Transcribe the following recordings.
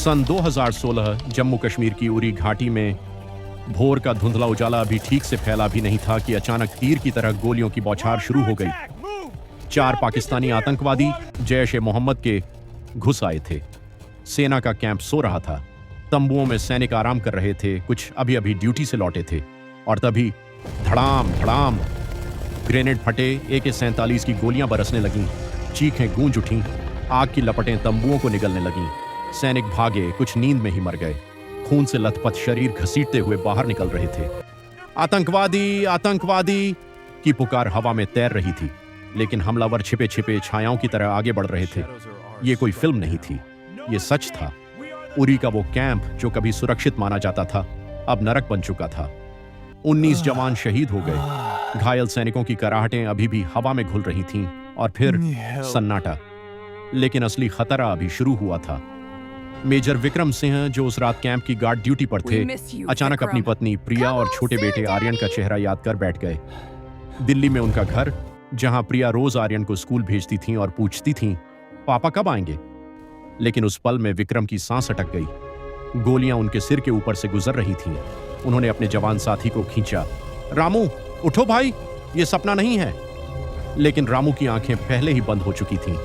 सन 2016 जम्मू कश्मीर की उरी घाटी में भोर का धुंधला उजाला अभी ठीक से फैला भी नहीं था कि अचानक तीर की तरह गोलियों की बौछार शुरू हो गई। 4 पाकिस्तानी आतंकवादी जैश-ए-मोहम्मद के घुस आए थे। सेना का कैंप सो रहा था। तंबुओं में सैनिक आराम कर रहे थे, कुछ अभी अभी ड्यूटी से लौटे थे। और तभी धड़ाम धड़ाम ग्रेनेड फटे, AK-47 की गोलियां बरसने लगीं, चीखें गूंज उठीं, आग की लपटें तंबुओं को निगलने लगीं। सैनिक भागे, कुछ नींद में ही मर गए। खून से लथपथ शरीर घसीटते हुए बाहर निकल रहे थे। आतंकवादी आतंकवादी की पुकार हवा में तैर रही थी, लेकिन हमलावर छिपे छिपे छायाओं की तरह आगे बढ़ रहे थे। ये कोई फिल्म नहीं थी, ये सच था। उरी का वो कैंप जो कभी सुरक्षित माना जाता था, अब नरक बन चुका था। 19 जवान शहीद हो गए। घायल सैनिकों की कराहटें अभी भी हवा में घुल रही थीं, और फिर सन्नाटा। लेकिन असली खतरा अभी शुरू हुआ था। मेजर विक्रम सिंह, जो उस रात कैंप की गार्ड ड्यूटी पर थे, अचानक अपनी पत्नी प्रिया और छोटे बेटे आर्यन का चेहरा याद कर बैठ गए। दिल्ली में उनका घर, जहां प्रिया रोज आर्यन को स्कूल भेजती थीं और पूछती थीं, पापा कब आएंगे? लेकिन उस पल में विक्रम की सांस अटक गई। गोलियां उनके सिर के ऊपर से गुजर रही थीं। उन्होंने अपने जवान साथी को खींचा। रामू, उठो भाई, ये सपना नहीं है। लेकिन रामू की आंखें पहले ही बंद हो चुकी थीं।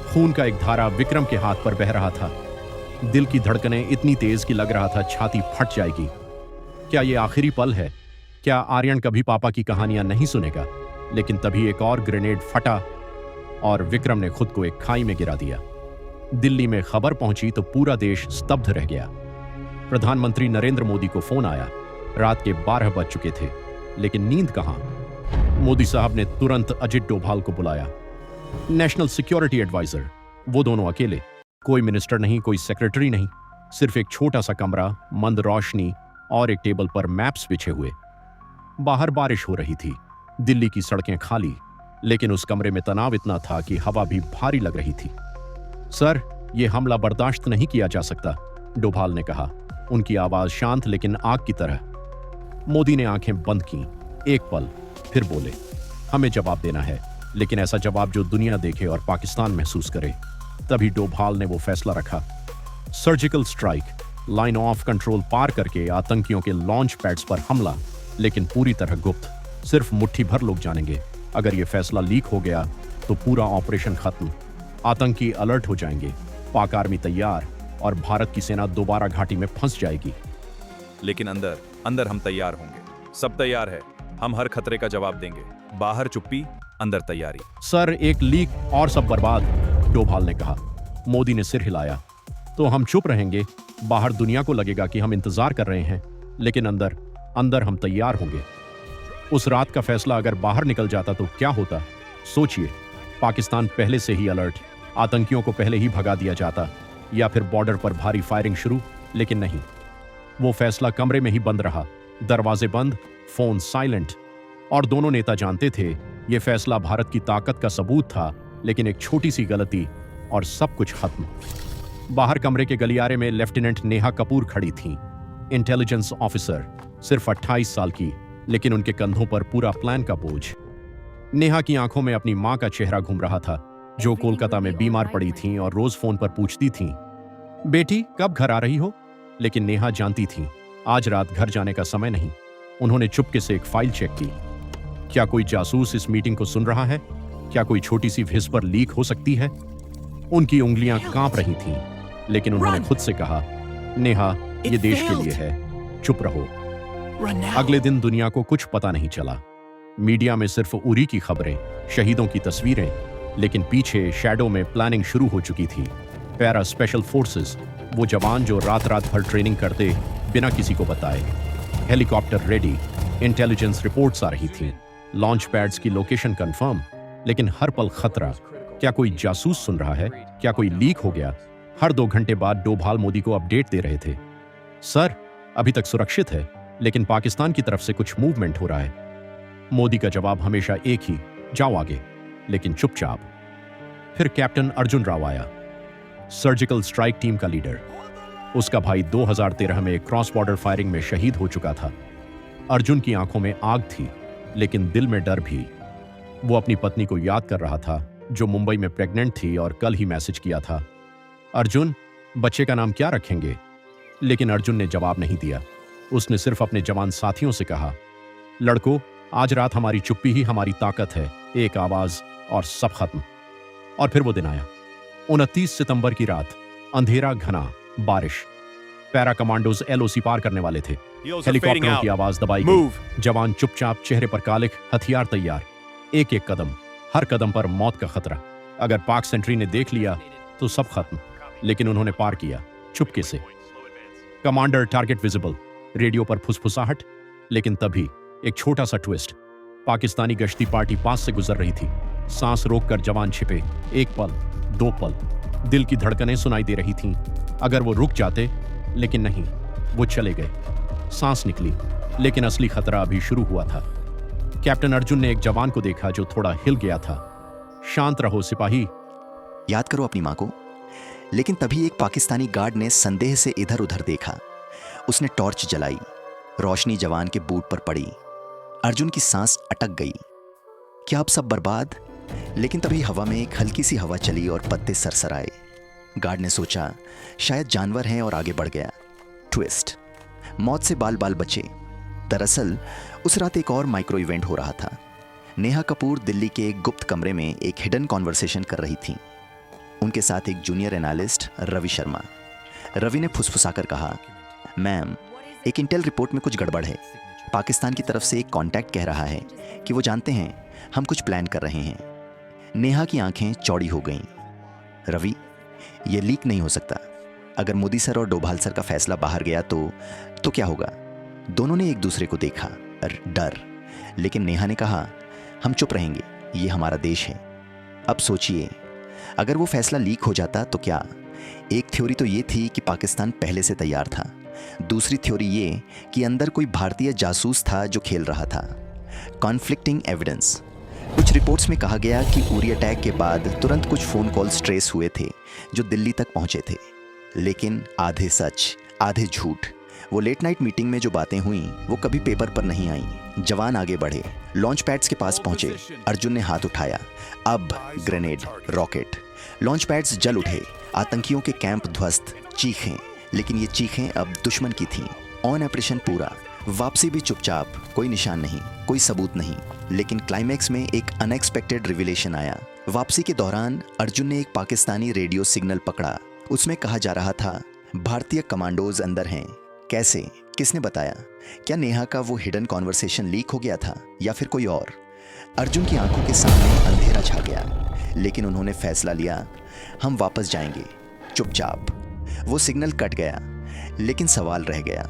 खून का एक धारा विक्रम के हाथ पर बह रहा था। दिल की धड़कनें इतनी तेज कि लग रहा था छाती फट जाएगी। क्या ये आखिरी पल है? क्या आर्यन कभी पापा की कहानियां नहीं सुनेगा? लेकिन तभी एक और ग्रेनेड फटा और विक्रम ने खुद को एक खाई में गिरा दिया। दिल्ली में खबर पहुंची तो पूरा देश स्तब्ध रह गया। प्रधानमंत्री नरेंद्र मोदी को फोन आया। रात के 12 बज चुके थे, लेकिन नींद कहां? मोदी साहब ने तुरंत अजित डोभाल को बुलाया, नेशनल सिक्योरिटी एडवाइजर। वो दोनों अकेले, कोई मिनिस्टर नहीं, कोई सेक्रेटरी नहीं, सिर्फ एक छोटा सा कमरा, मंद रोशनी और एक टेबल पर मैप्स बिछे हुए। बाहर बारिश हो रही थी, दिल्ली की सड़कें खाली, लेकिन उस कमरे में तनाव इतना था कि हवा भी भारी लग रही थी। सर, यह हमला बर्दाश्त नहीं किया जा सकता, डोभाल ने कहा, उनकी आवाज शांत लेकिन आग की तरह। मोदी ने आंखें बंद की एक पल, फिर बोले, हमें जवाब देना है, लेकिन ऐसा जवाब जो दुनिया देखे और पाकिस्तान महसूस करे। तभी डोभाल ने वो फैसला रखा, surgical strike, line of control पार करके आतंकियों के लॉन्च पैड्स पर हमला, लेकिन पूरी तरह गुप्त, सिर्फ मुट्ठी भर लोग जानेंगे। अगर ये फैसला लीक हो गया तो पूरा ऑपरेशन खत्म, आतंकी अलर्ट हो जाएंगे, पाक आर्मी तैयार, और भारत की सेना दोबारा घाटी में फंस जाएगी। लेकिन अंदर अंदर हम तैयार होंगे। सब तैयार है, हम हर खतरे का जवाब देंगे। बाहर चुप्पी, अंदर तैयारी। सर, एक लीक और सब बर्बाद, डोभाल ने कहा। मोदी ने सिर हिलाया। तो हम चुप रहेंगे, बाहर दुनिया को लगेगा कि हम इंतजार कर रहे हैं, लेकिन अंदर अंदर हम तैयार होंगे। उस रात का फैसला अगर बाहर निकल जाता तो क्या होता? सोचिए, पाकिस्तान पहले से ही अलर्ट, आतंकियों को पहले ही भगा दिया जाता, या फिर बॉर्डर पर भारी फायरिंग शुरू। लेकिन नहीं, वो फैसला कमरे में ही बंद रहा, दरवाजे बंद, फोन साइलेंट। और दोनों नेता जानते थे यह फैसला भारत की ताकत का सबूत था, लेकिन एक छोटी सी गलती और सब कुछ खत्म। बाहर कमरे के गलियारे में लेफ्टिनेंट नेहा कपूर खड़ी थीं, इंटेलिजेंस ऑफिसर, सिर्फ 28 साल की, लेकिन उनके कंधों पर पूरा प्लान का बोझ। नेहा की आंखों में अपनी मां का चेहरा घूम रहा था, जो कोलकाता में बीमार पड़ी थीं और रोज फोन पर पूछती थीं, बेटी कब घर आ रही हो? लेकिन नेहा जानती थीं, आज रात घर जाने का समय नहीं। उन्होंने चुपके से एक फाइल चेक की। क्या कोई जासूस इस मीटिंग को सुन रहा है? क्या कोई छोटी सी व्हिस्पर लीक हो सकती है? उनकी उंगलियां कांप रही थीं, लेकिन उन्होंने खुद से कहा, नेहा, ये देश के लिए है, चुप रहो। अगले दिन दुनिया को कुछ पता नहीं चला। मीडिया में सिर्फ उरी की खबरें, शहीदों की तस्वीरें, लेकिन पीछे शैडो में प्लानिंग शुरू हो चुकी थी। पैरा स्पेशल फोर्सेस, वो जवान जो रात रात भर ट्रेनिंग करते बिना किसी को बताए। हेलीकॉप्टर रेडी, इंटेलिजेंस रिपोर्ट्स आ रही थीं, लॉन्च पैड्स की लोकेशन कंफर्म, लेकिन हर पल खतरा। क्या कोई जासूस सुन रहा है? क्या कोई लीक हो गया? हर 2 घंटे बाद डोभाल मोदी को अपडेट दे रहे थे, सर, अभी तक सुरक्षित है, लेकिन पाकिस्तान की तरफ से कुछ मूवमेंट हो रहा है। मोदी का जवाब हमेशा एक ही, जाओ आगे, लेकिन चुपचाप। फिर कैप्टन अर्जुन राव आया, सर्जिकल स्ट्राइक टीम का लीडर। उसका भाई 2013 में क्रॉस बॉर्डर फायरिंग में शहीद हो चुका था। अर्जुन की आंखों में आग थी, लेकिन दिल में डर भी। वो अपनी पत्नी को याद कर रहा था, जो मुंबई में प्रेग्नेंट थी और कल ही मैसेज किया था, अर्जुन, बच्चे का नाम क्या रखेंगे? लेकिन अर्जुन ने जवाब नहीं दिया। उसने सिर्फ अपने जवान साथियों से कहा, लड़कों, आज रात हमारी चुप्पी ही हमारी ताकत है। एक आवाज और सब खत्म। और फिर वो दिन आया, 29 सितंबर की रात। अंधेरा, घना, बारिश। पैरा कमांडोज एलओसी पार करने वाले थे। हेलीकॉप्टरों की आवाज दबाई गई। जवान चुपचाप, चेहरे पर कालिख, हथियार तैयार। एक एक कदम, हर कदम पर मौत का खतरा। अगर पाक सेंट्री ने देख लिया तो सब खत्म, लेकिन उन्होंने पार किया, चुपके से। Commander, target visible. रेडियो पर फुसफुसाहट। लेकिन तभी एक छोटा सा ट्विस्ट। पाकिस्तानी गश्ती पार्टी पास से गुजर रही थी। सांस रोककर जवान छिपे। एक पल, दो पल, दिल की धड़कनें सुनाई दे रही थीं। अगर वो रुक जाते, लेकिन नहीं, वो चले गए। सांस निकली, लेकिन असली खतरा अभी शुरू हुआ था। कैप्टन अर्जुन ने एक जवान को देखा जो थोड़ा हिल गया था। शांत रहो सिपाही। याद करो अपनी मां को। लेकिन तभी एक पाकिस्तानी गार्ड ने संदेह से इधर उधर देखा। उसने टॉर्च जलाई। रोशनी जवान के बूट पर पड़ी। अर्जुन की सांस अटक गई। क्या अब सब बर्बाद? लेकिन तभी हवा में एक हल्की सी हवा चली और पत्ते सरसराए। गार्ड ने सोचा शायद जानवर हैं और आगे बढ़ गया। ट्विस्ट, मौत से बाल बाल बचे। दरअसल उस रात एक और माइक्रो इवेंट हो रहा था। नेहा कपूर दिल्ली के एक गुप्त कमरे में एक हिडन कॉन्वर्सेशन कर रही थी। उनके साथ एक जूनियर एनालिस्ट रवि शर्मा। रवि ने फुसफुसाकर कहा, मैम, एक इंटेल रिपोर्ट में कुछ गड़बड़ है। पाकिस्तान की तरफ से एक कांटेक्ट कह रहा है कि वो जानते हैं हम कुछ प्लान कर रहे हैं। नेहा की आंखें चौड़ी हो गईं। रवि, ये लीक नहीं हो सकता। अगर मोदी सर और डोभाल सर का फैसला बाहर गया तो क्या होगा? दोनों ने एक दूसरे को देखा, डर। लेकिन नेहा ने कहा, हम चुप रहेंगे, ये हमारा देश है। अब सोचिए, अगर वो फैसला लीक हो जाता तो क्या? एक थ्योरी तो ये थी कि पाकिस्तान पहले से तैयार था। दूसरी थ्योरी ये कि अंदर कोई भारतीय जासूस था जो खेल रहा था। Conflicting evidence. कुछ रिपोर्ट्स में कहा गया कि उरी अटैक के बाद तुरंत कुछ फोन कॉल्स ट्रेस हुए थे जो दिल्ली तक पहुंचे थे। लेकिन आधे सच, आधे झूठ। वो लेट नाइट मीटिंग में जो बातें हुई वो कभी पेपर पर नहीं आई। जवान आगे बढ़े, लॉन्च पैड्स के पास पहुंचे। अर्जुन ने हाथ उठाया। अब ग्रेनेड, रॉकेट। लॉन्च पैड्स जल उठे। आतंकियों के कैंप ध्वस्त। चीखें, लेकिन ये चीखें अब दुश्मन की थीं। ऑन ऑपरेशन पूरा। वापसी भी चुपचाप, कोई निशान नहीं, कोई सबूत नहीं। लेकिन क्लाइमैक्स में एक अनएक्सपेक्टेड रिविलेशन आया। वापसी के दौरान अर्जुन ने एक पाकिस्तानी रेडियो सिग्नल पकड़ा। उसमें कहा जा रहा था, भारतीय कमांडोज अंदर हैं। कैसे? किसने बताया? क्या नेहा का वो हिडन कॉन्वर्सेशन लीक हो गया था या फिर कोई और? अर्जुन की आंखों के सामने अंधेरा छा गया। लेकिन उन्होंने फैसला लिया, हम वापस जाएंगे, चुपचाप। वो सिग्नल कट गया, लेकिन सवाल रह गया।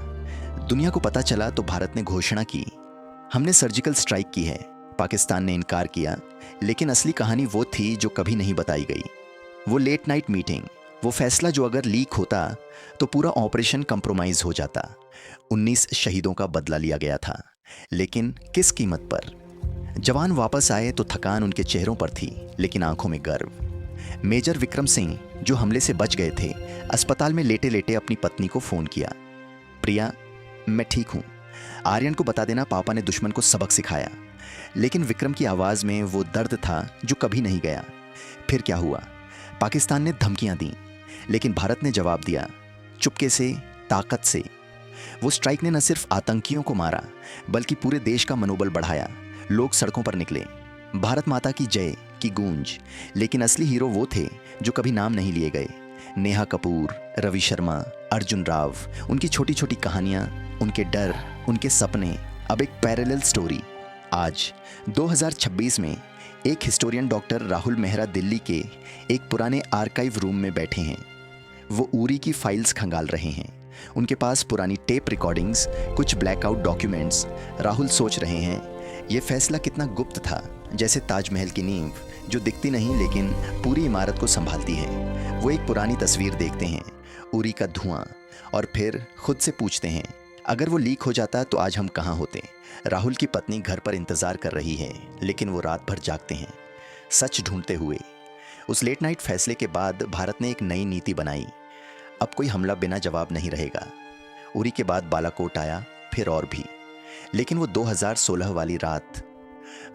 दुनिया को पता चला तो भारत ने घोषणा की, हमने सर्जिकल स्ट्राइक की है। पाकिस्तान ने इनकार किया। लेकिन असली कहानी वो थी जो कभी नहीं बताई गई। वो लेट नाइट मीटिंग, वो फैसला जो अगर लीक होता तो पूरा ऑपरेशन कंप्रोमाइज हो जाता। 19 शहीदों का बदला लिया गया था, लेकिन किस कीमत पर? जवान वापस आए तो थकान उनके चेहरों पर थी, लेकिन आंखों में गर्व। मेजर विक्रम सिंह, जो हमले से बच गए थे, अस्पताल में लेटे लेटे अपनी पत्नी को फोन किया, प्रिया, मैं ठीक हूं। आर्यन को बता देना पापा ने दुश्मन को सबक सिखाया। लेकिन विक्रम की आवाज में वो दर्द था जो कभी नहीं गया। फिर क्या हुआ? पाकिस्तान ने धमकियां दी, लेकिन भारत ने जवाब दिया, चुपके से, ताकत से। वो स्ट्राइक ने न सिर्फ आतंकियों को मारा, बल्कि पूरे देश का मनोबल बढ़ाया। लोग सड़कों पर निकले, भारत माता की जय की गूंज। लेकिन असली हीरो वो थे जो कभी नाम नहीं लिए गए। नेहा कपूर, रवि शर्मा, अर्जुन राव, उनकी छोटी छोटी कहानियां, उनके डर, उनके सपने, अब एक पैरेलल स्टोरी। आज 2026 में एक हिस्टोरियन डॉक्टर राहुल मेहरा दिल्ली के एक पुराने आर्काइव रूम में बैठे हैं। वो उरी की फाइल्स खंगाल रहे हैं। उनके पास पुरानी टेप रिकॉर्डिंग्स, कुछ ब्लैकआउट डॉक्यूमेंट्स। राहुल सोच रहे हैं, ये फैसला कितना गुप्त था, जैसे ताजमहल की नींव जो दिखती नहीं लेकिन पूरी इमारत को संभालती है। वो एक पुरानी तस्वीर देखते हैं, उरी का धुआं, और फिर खुद से पूछते हैं, अगर वो लीक हो जाता तो आज हम कहाँ होते? राहुल की पत्नी घर पर इंतजार कर रही है, लेकिन वो रात भर जागते हैं, सच ढूंढते हुए। उस लेट नाइट फैसले के बाद भारत ने एक नई नीति बनाई। अब कोई हमला बिना जवाब नहीं रहेगा। उरी के बाद बालाकोट आया, फिर और भी। लेकिन वो 2016 वाली रात,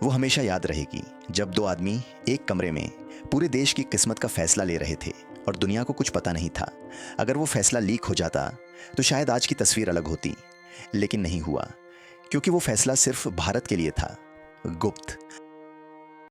वो हमेशा याद रहेगी, जब दो आदमी एक कमरे में पूरे देश की किस्मत का फैसला ले रहे थे। और दुनिया को कुछ पता नहीं था। अगर वो फैसला लीक हो जाता तो शायद आज की तस्वीर अलग होती, लेकिन नहीं हुआ, क्योंकि वो फैसला सिर्फ भारत के लिए था, गुप्त,